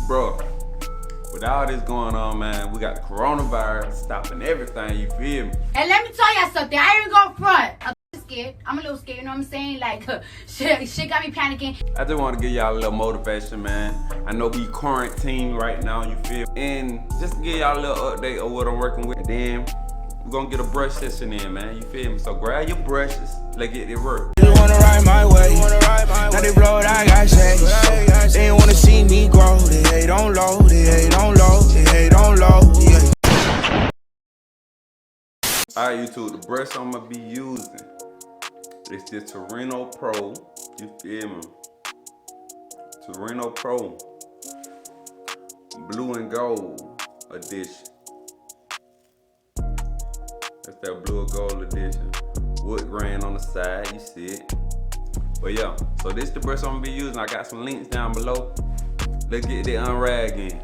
Bro, with all this going on, man, we got the coronavirus stopping everything, you feel me? And let me tell y'all something, I ain't gonna front. I'm scared. I'm a little scared, you know what I'm saying? Like, shit got me panicking. I just want to give y'all a little motivation, man. I know we quarantined right now, you feel me? And just to give y'all a little update of what I'm working with. And then we're gonna get a brush session in, man, you feel me? So grab your brushes, let's get it work. They wanna ride my way, now they blow it, I got shades. They wanna see me grow, they hate on low, they hate on low, they hate on low, yeah. Alright, YouTube, the brush I'm gonna be using is the Torino Pro, you feel me? Torino Pro, blue and gold edition. That's that blue and gold edition. Wood grain on the side, you see it. But yeah, so this is the brush I'm gonna be using. I got some links down below. Let's get the unrag in.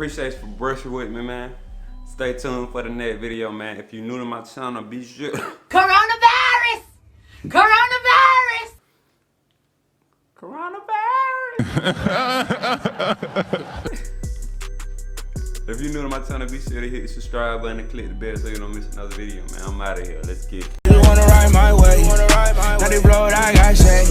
Appreciate you for brushing with me, man. Stay tuned for the next video, man. If you're new to my channel, be sure. Coronavirus! Coronavirus! Coronavirus! If you're new to my channel, be sure to hit the subscribe button and click the bell so you don't miss another video, man. I'm out of here. Let's get it. You wanna ride my way? Now they road, I got shades.